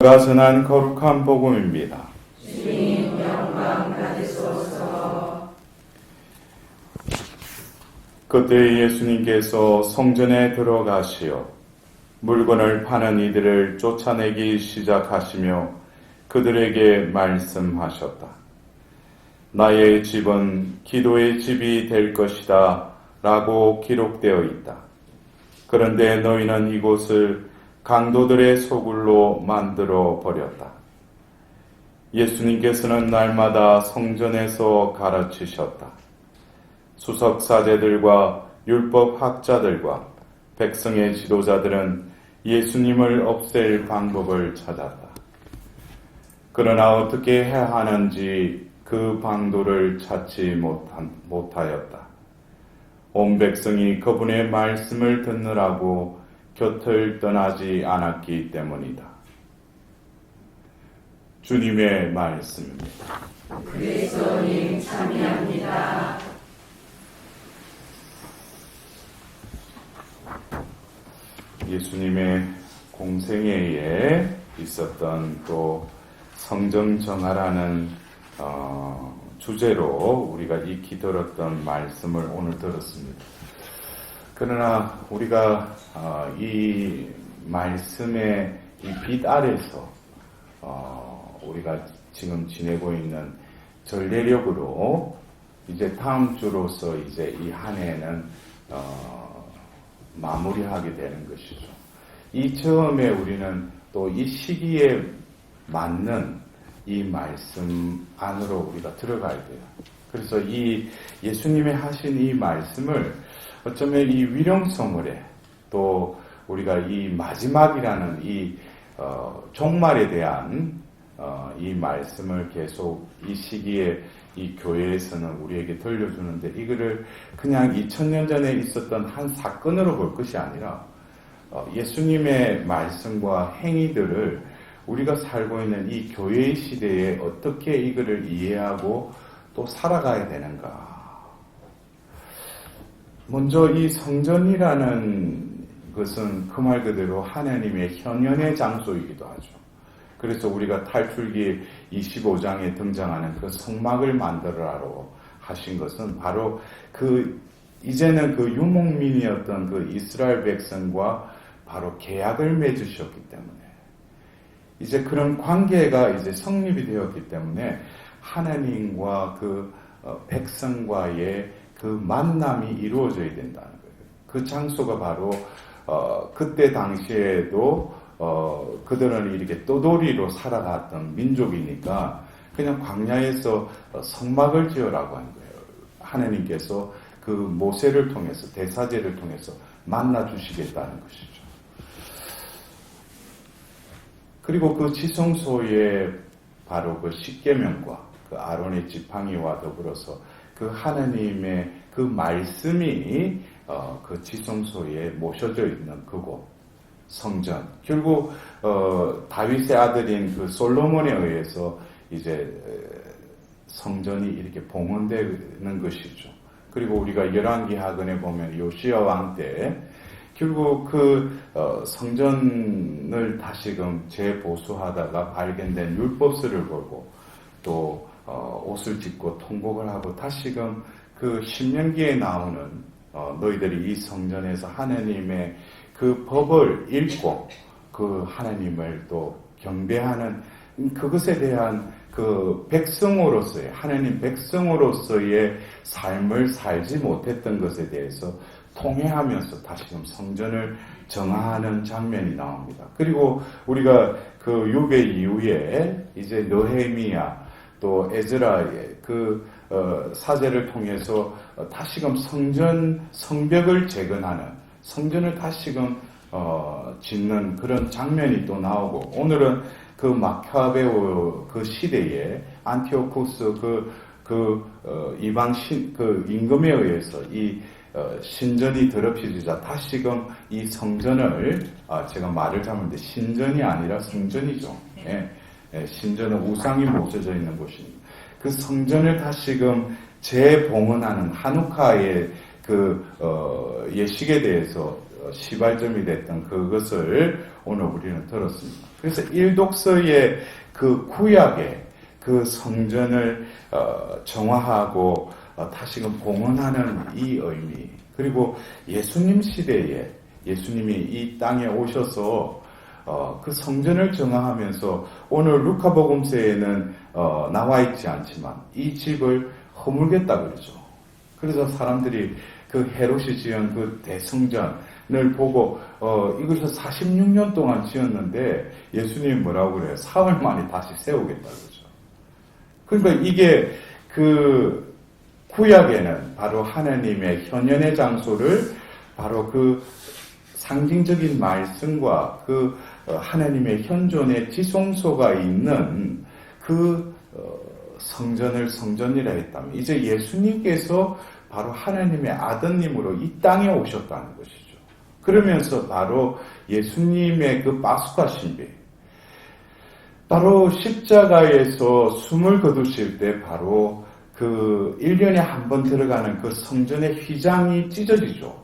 가 전한 거룩한 복음입니다. 주님 영광 받으소서. 그때 예수님께서 성전에 들어가시어 물건을 파는 이들을 쫓아내기 시작하시며 그들에게 말씀하셨다. 나의 집은 기도의 집이 될 것이다 라고 기록되어 있다. 그런데 너희는 이곳을 강도들의 소굴로 만들어 버렸다. 예수님께서는 날마다 성전에서 가르치셨다. 수석사제들과 율법학자들과 백성의 지도자들은 예수님을 없앨 방법을 찾았다. 그러나 어떻게 해야 하는지 그 방도를 찾지 못하였다. 온 백성이 그분의 말씀을 듣느라고 곁을 떠나지 않았기 때문이다. 주님의 말씀입니다. 그리스도님 참여합니다. 예수님의 공생애에 있었던 또 성전 정화라는 주제로 우리가 익히 들었던 말씀을 오늘 들었습니다. 그러나 우리가 이 말씀의 이 빛 아래서 우리가 지금 지내고 있는 전례력으로 이제 다음 주로서 이제 이 한 해는 마무리하게 되는 것이죠. 이 처음에 우리는 또 이 시기에 맞는 이 말씀 안으로 우리가 들어가야 돼요. 그래서 이 예수님이 하신 이 말씀을 어쩌면 이 위령성을에 또 우리가 이 마지막이라는 이 종말에 대한 이 말씀을 계속 이 시기에 이 교회에서는 우리에게 들려주는데 이거를 그냥 2000년 전에 있었던 한 사건으로 볼 것이 아니라 예수님의 말씀과 행위들을 우리가 살고 있는 이 교회의 시대에 어떻게 이거를 이해하고 또 살아가야 되는가. 먼저 이 성전이라는 것은 그 말 그대로 하나님의 현현의 장소이기도 하죠. 그래서 우리가 탈출기 25장에 등장하는 그 성막을 만들어라로 하신 것은 바로 이제는 그 유목민이었던 그 이스라엘 백성과 바로 계약을 맺으셨기 때문에 이제 그런 관계가 이제 성립이 되었기 때문에 하나님과 그 백성과의 그 만남이 이루어져야 된다는 거예요. 그 장소가 바로 그때 당시에도 그들은 이렇게 떠돌이로 살아갔던 민족이니까 그냥 광야에서 성막을 지으라고 한 거예요. 하나님께서 그 모세를 통해서 대사제를 통해서 만나 주시겠다는 것이죠. 그리고 그 지성소에 바로 그 십계명과 그 아론의 지팡이와 더불어서 그 하나님의 그 말씀이 그 지성소에 모셔져 있는 그곳 성전. 결국 다윗의 아들인 그 솔로몬에 의해서 이제 성전이 이렇게 봉헌되는 것이죠. 그리고 우리가 열왕기하건에 보면 요시야 왕 때 결국 그 성전을 다시금 재보수하다가 발견된 율법서를 보고 또 옷을 찢고 통곡을 하고 다시금 그 신명기에 나오는 너희들이 이 성전에서 하나님의 그 법을 읽고 그 하나님을 또 경배하는 그것에 대한 그 백성으로서의 하나님 백성으로서의 삶을 살지 못했던 것에 대해서 통회하면서 다시금 성전을 정화하는 장면이 나옵니다. 그리고 우리가 그 유배 이후에 이제 느헤미야 또 에즈라의 그 사제를 통해서 다시금 성벽을 재건하는 성전을 다시금 짓는 그런 장면이 또 나오고 오늘은 그 마카베오 그 시대에 안티오쿠스 이방 그 임금에 의해서 이 신전이 더럽혀지자 다시금 이 성전을 제가 말을 잘못했는데 신전이 아니라 성전이죠. 신전은 우상이 모셔져 있는 곳입니다. 그 성전을 다시금 재봉헌하는 한우카의 그 예식에 대해서 시발점이 됐던 그것을 오늘 우리는 들었습니다. 그래서 일독서의 그 구약의 그 성전을 정화하고 다시금 봉헌하는 이 의미, 그리고 예수님 시대에 예수님이 이 땅에 오셔서 그 성전을 정화하면서 오늘 루카복음서에는 나와 있지 않지만 이 집을 허물겠다 그러죠. 그래서 사람들이 그 헤롯이 지은 그 대성전을 보고 이것을 46년 동안 지었는데 예수님이 뭐라고 그래요? 사흘 만에 다시 세우겠다 그러죠. 그러니까 이게 그 구약에는 바로 하나님의 현현의 장소를 바로 그 상징적인 말씀과 그 하나님의 현존의 지성소가 있는 그 성전을 성전이라 했다면 이제 예수님께서 바로 하나님의 아드님으로 이 땅에 오셨다는 것이죠. 그러면서 바로 예수님의 그 파스카 신비, 바로 십자가에서 숨을 거두실 때 바로 그 1년에 한 번 들어가는 그 성전의 휘장이 찢어지죠.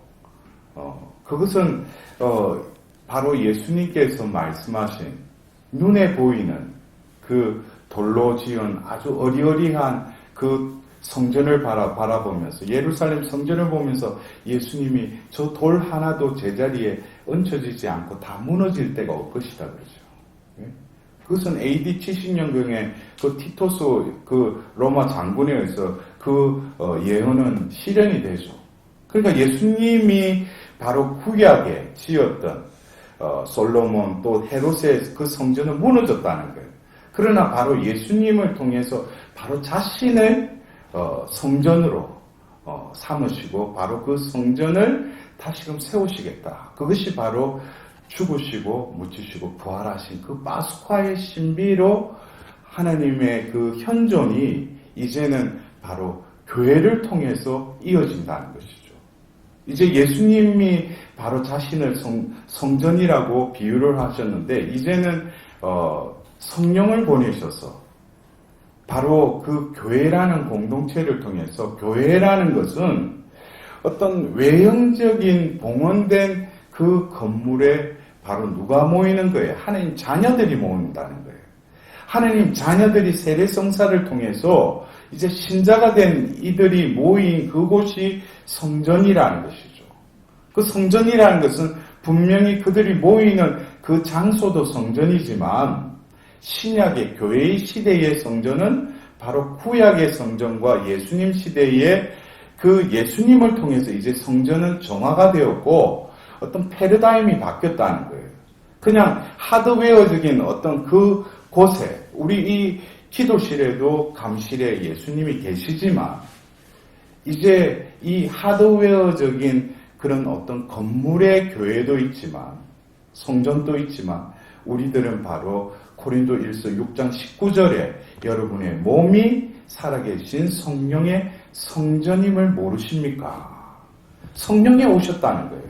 그것은 바로 예수님께서 말씀하신 눈에 보이는 그 돌로 지은 아주 어리어리한 그 성전을 바라보면서 예루살렘 성전을 보면서 예수님이 저 돌 하나도 제자리에 얹혀지지 않고 다 무너질 때가 올 것이다 그러죠. 그것은 AD 70년경에 그 티토스 그 로마 장군에 의해서 그 예언은 실현이 되죠. 그러니까 예수님이 바로 구약에 지었던 솔로몬 또 헤롯의 그 성전은 무너졌다는 거예요. 그러나 바로 예수님을 통해서 바로 자신을 성전으로 삼으시고 바로 그 성전을 다시금 세우시겠다. 그것이 바로 죽으시고 묻히시고 부활하신 그 파스카의 신비로 하나님의 그 현존이 이제는 바로 교회를 통해서 이어진다는 것이죠. 이제 예수님이 바로 자신을 성전이라고 비유를 하셨는데 이제는 성령을 보내셔서 바로 그 교회라는 공동체를 통해서 교회라는 것은 어떤 외형적인 봉헌된 그 건물에 바로 누가 모이는 거예요? 하나님 자녀들이 모인다는 거예요. 하나님 자녀들이 세례성사를 통해서 이제 신자가 된 이들이 모인 그곳이 성전이라는 것이죠. 그 성전이라는 것은 분명히 그들이 모이는 그 장소도 성전이지만 신약의 교회의 시대의 성전은 바로 구약의 성전과 예수님 시대의 그 예수님을 통해서 이제 성전은 정화가 되었고 어떤 패러다임이 바뀌었다는 거예요. 그냥 하드웨어적인 어떤 그 곳에 우리 이 기도실에도 감실에 예수님이 계시지만 이제 이 하드웨어적인 그런 어떤 건물의 교회도 있지만 성전도 있지만 우리들은 바로 고린도 1서 6장 19절에 여러분의 몸이 살아계신 성령의 성전임을 모르십니까? 성령이 오셨다는 거예요.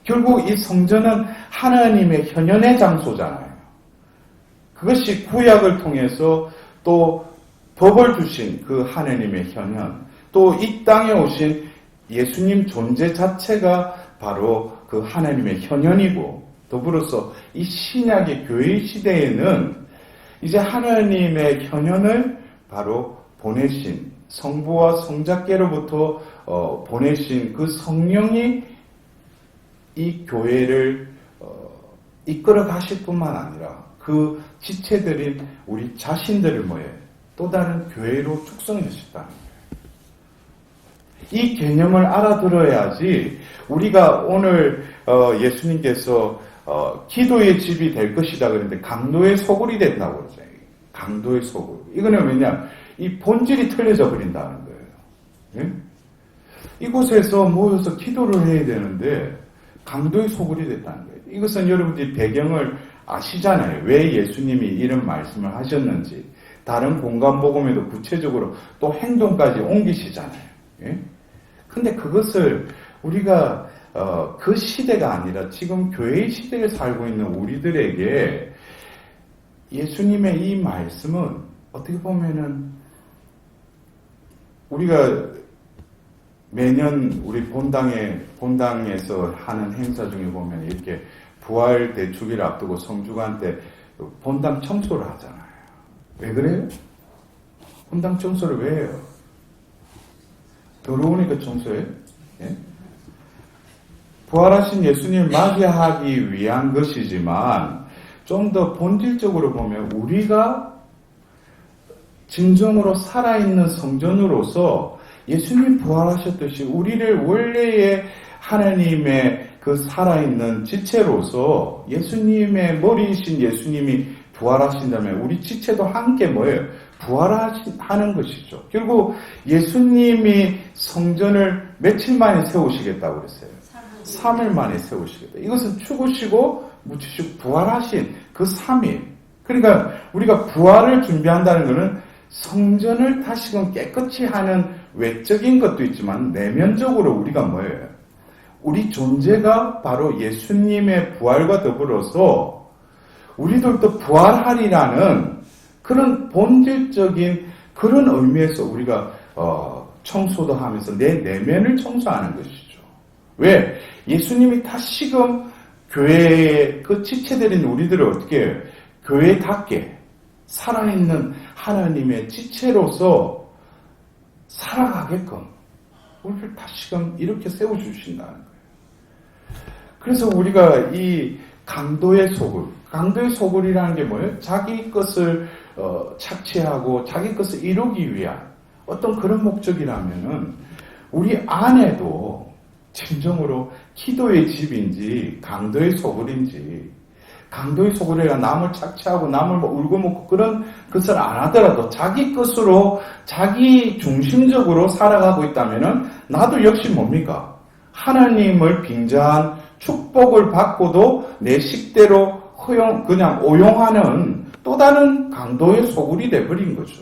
결국 이 성전은 하나님의 현현의 장소잖아요. 그것이 구약을 통해서 또 법을 주신 그 하나님의 현현, 또 이 땅에 오신 예수님 존재 자체가 바로 그 하나님의 현현이고 더불어서 이 신약의 교회 시대에는 이제 하나님의 현현을 바로 보내신 성부와 성자께로부터 보내신 그 성령이 이 교회를 이끌어 가실 뿐만 아니라 그 지체들인 우리 자신들을 또 다른 교회로 축성하셨다는 거예요. 이 개념을 알아들어야지 우리가 오늘 예수님께서 기도의 집이 될 것이다 그랬는데 강도의 소굴이 된다고 그러죠. 강도의 소굴. 이거는 왜냐? 이 본질이 틀려져 버린다는 거예요. 예? 이곳에서 모여서 기도를 해야 되는데 강도의 소굴이 됐다는 거예요. 이것은 여러분들이 배경을 아시잖아요. 왜 예수님이 이런 말씀을 하셨는지. 다른 공간복음에도 구체적으로 또 행동까지 옮기시잖아요. 예? 근데 그것을 우리가 그 시대가 아니라 지금 교회의 시대를 살고 있는 우리들에게 예수님의 이 말씀은 어떻게 보면은 우리가 매년 우리 본당에서 하는 행사 중에 보면 이렇게 부활 대축일을 앞두고 성주간 때 본당 청소를 하잖아요. 왜 그래요? 본당 청소를 왜 해요? 더러우니까 청소해요? 예? 부활하신 예수님을 맞이하기 위한 것이지만 좀 더 본질적으로 보면 우리가 진정으로 살아있는 성전으로서 예수님 부활하셨듯이 우리를 원래의 하나님의 그 살아있는 지체로서 예수님의 머리이신 예수님이 부활하신다면 우리 지체도 함께 뭐예요? 부활하는 것이죠. 결국 예수님이 성전을 며칠 만에 세우시겠다고 그랬어요. 3일 만에 세우시겠다. 이것은 죽으시고 묻히시고 부활하신 그 3일. 그러니까 우리가 부활을 준비한다는 것은 성전을 다시금 깨끗이 하는 외적인 것도 있지만 내면적으로 우리가 뭐예요? 우리 존재가 바로 예수님의 부활과 더불어서 우리들도 부활하리라는 그런 본질적인 그런 의미에서 우리가 청소도 하면서 내 내면을 청소하는 것이죠. 왜? 예수님이 다시금 교회의 그 지체들인 우리들을 어떻게 해요? 교회답게 살아있는 하나님의 지체로서 살아가게끔 우리를 다시금 이렇게 세워주신다는 거예요. 그래서 우리가 이 강도의 소굴이라는 게 뭐예요? 자기 것을 착취하고 자기 것을 이루기 위한 어떤 그런 목적이라면은 우리 안에도 진정으로 기도의 집인지 강도의 소굴인지 강도의 소굴이라 남을 착취하고 남을 울고 먹고 그런 것을 안 하더라도 자기 것으로 자기 중심적으로 살아가고 있다면은 나도 역시 뭡니까? 하나님을 빙자한 축복을 받고도 내 식대로 그냥 오용하는 또 다른 강도의 소굴이 돼버린 거죠.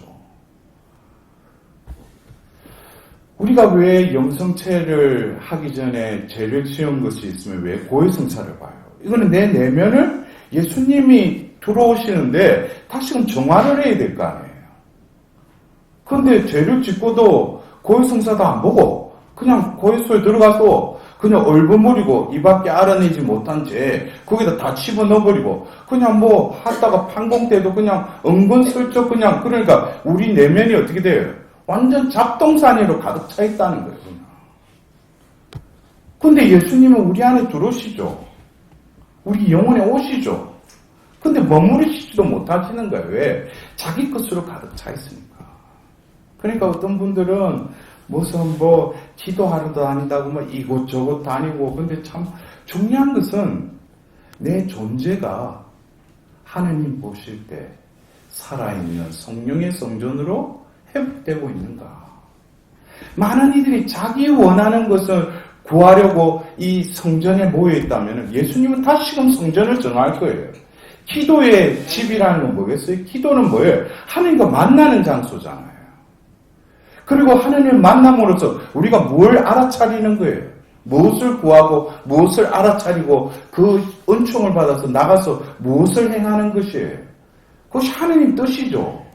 우리가 왜 영성체를 하기 전에 제일 쉬운 것이 있으면 왜 고해성사를 봐요? 이거는 내 내면을 예수님이 들어오시는데 다시금 정화를 해야 될 거 아니에요. 그런데 죄를 짓고도 고해성사도 안 보고 그냥 고해소에 들어가서 그냥 얼버무리고 이 밖에 알아내지 못한 죄 거기다 다 집어넣어버리고 그냥 뭐 하다가 판공때도 그냥 은근슬쩍 그냥 그러니까 우리 내면이 어떻게 돼요? 완전 잡동사니로 가득 차 있다는 거예요. 그냥. 근데 예수님은 우리 안에 들어오시죠. 우리 영혼에 오시죠. 근데 머무르시지도 못하시는 거예요. 왜? 자기 것으로 가득 차 있으니까. 그러니까 어떤 분들은 무슨 기도하러 다닌다고 이곳저곳 다니고 근데 참 중요한 것은 내 존재가 하나님 보실 때 살아있는 성령의 성전으로 회복되고 있는가. 많은 이들이 자기 원하는 것을 구하려고 이 성전에 모여있다면 예수님은 다시금 성전을 정할 거예요. 기도의 집이라는 건 뭐겠어요? 기도는 뭐예요? 하나님과 만나는 장소잖아요. 그리고 하나님을 만남으로써 우리가 뭘 알아차리는 거예요? 무엇을 구하고 무엇을 알아차리고 그 은총을 받아서 나가서 무엇을 행하는 것이에요? 그것이 하나님 뜻이죠.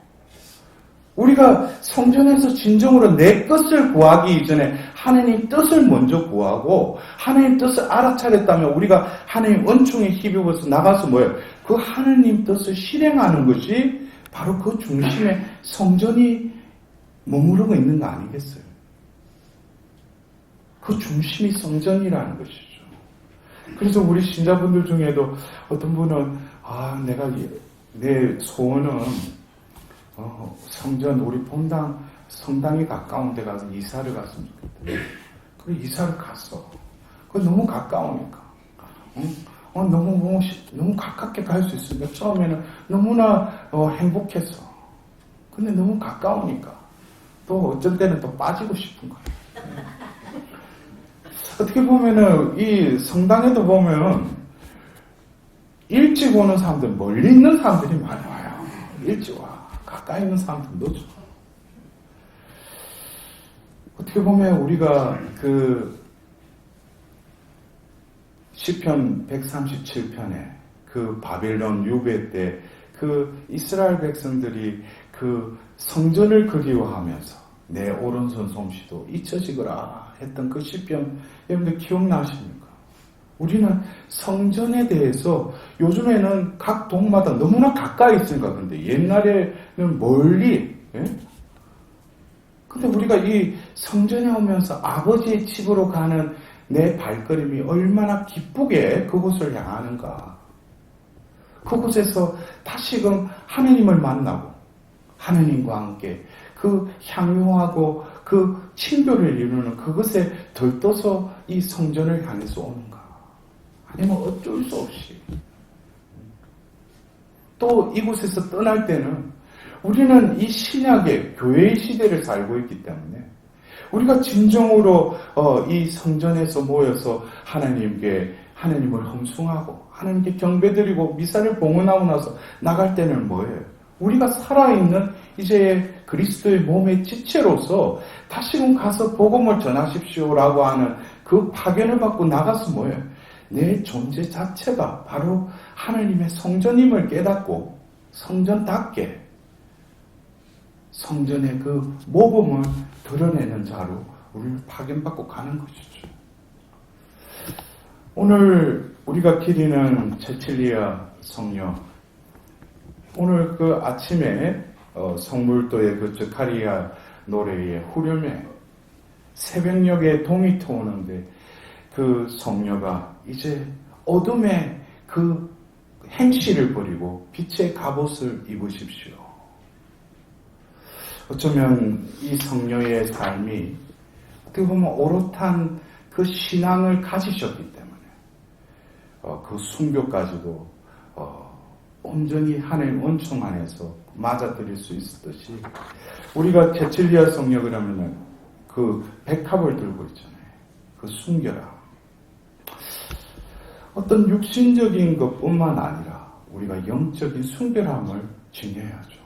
우리가 성전에서 진정으로 내 것을 구하기 이전에 하나님 뜻을 먼저 구하고 하나님 뜻을 알아차렸다면 우리가 하나님 은총에 힘입어서 나가서 뭐예요? 그 하나님 뜻을 실행하는 것이 바로 그 중심에 성전이 머무르고 있는 거 아니겠어요? 그 중심이 성전이라는 것이죠. 그래서 우리 신자분들 중에도 어떤 분은 내가 내 소원은 성전 우리 본당 성당이 가까운 데 가서 이사를 갔으면 좋겠다. 그래 이사를 갔어. 그 너무 가까우니까. 너무 가깝게 갈 수 있으니까 처음에는 너무나 행복했어. 근데 너무 가까우니까 또 어쩔 때는 또 빠지고 싶은 거야. 어떻게 보면은 이 성당에도 보면 일찍 오는 사람들 멀리 있는 사람들이 많이 와요. 일찍 와. 가까이 있는 사람들도 줘. 어떻게 보면 우리가 그 시편 137편에 그 바벨론 유배 때 그 이스라엘 백성들이 그 성전을 그리워하면서 내 오른손 솜씨도 잊혀지거라 했던 그 시편 여러분들 기억나십니까? 우리는 성전에 대해서 요즘에는 각 동마다 너무나 가까이 있으니까 그런데 옛날에는 멀리 근데 우리가 이 성전에 오면서 아버지의 집으로 가는 내 발걸음이 얼마나 기쁘게 그곳을 향하는가. 그곳에서 다시금 하느님을 만나고 하느님과 함께 그 향유하고 그 친교를 이루는 그것에 들떠서 이 성전을 향해서 오는가. 아니면 어쩔 수 없이 또 이곳에서 떠날 때는 우리는 이 신약의 교회의 시대를 살고 있기 때문에 우리가 진정으로 이 성전에서 모여서 하나님을 흠숭하고 하나님께 경배드리고 미사를 봉헌하고 나서 나갈 때는 뭐예요? 우리가 살아있는 이제 그리스도의 몸의 지체로서 다시금 가서 복음을 전하십시오라고 하는 그 파견을 받고 나가서 뭐예요? 내 존재 자체가 바로 하나님의 성전임을 깨닫고 성전답게 성전의 그 모범을 드러내는 자로 우리를 파견받고 가는 것이죠. 오늘 우리가 기리는 체칠리아 성녀, 오늘 그 아침에 성물도의 그 저카리아 노래의 후렴에 새벽녘에 동이 트오는데 그 성녀가 이제 어둠의 그 행실을 버리고 빛의 갑옷을 입으십시오. 어쩌면 이 성녀의 삶이 어떻게 보면 오롯한 그 신앙을 가지셨기 때문에 그 순교까지도 온전히 하나님 은총 안에서 맞아들일 수 있었듯이 우리가 체칠리아 성녀 그러면은 그 백합을 들고 있잖아요. 그 순결함. 어떤 육신적인 것뿐만 아니라 우리가 영적인 순결함을 지녀야죠.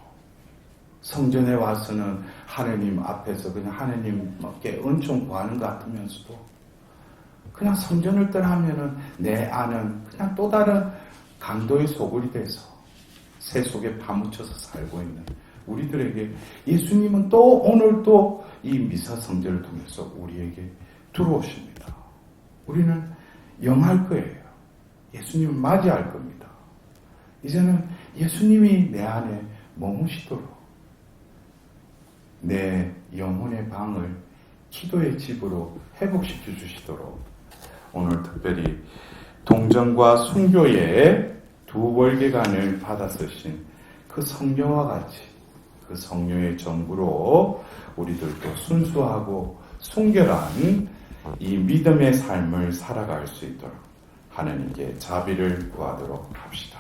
성전에 와서는 하느님 앞에서 그냥 하느님께 은총 구하는 것 같으면서도 그냥 성전을 떠나면은 내 안은 그냥 또 다른 강도의 소굴이 돼서 새 속에 파묻혀서 살고 있는 우리들에게 예수님은 또 오늘 또 이 미사 성전을 통해서 우리에게 들어오십니다. 우리는 영할 거예요. 예수님을 맞이할 겁니다. 이제는 예수님이 내 안에 머무시도록 내 영혼의 방을 기도의 집으로 회복시켜 주시도록 오늘 특별히 동정과 순교의 두 월계관을 받아 쓰신 그 성녀와 같이 그 성녀의 정부로 우리들도 순수하고 순결한 이 믿음의 삶을 살아갈 수 있도록 하나님께 자비를 구하도록 합시다.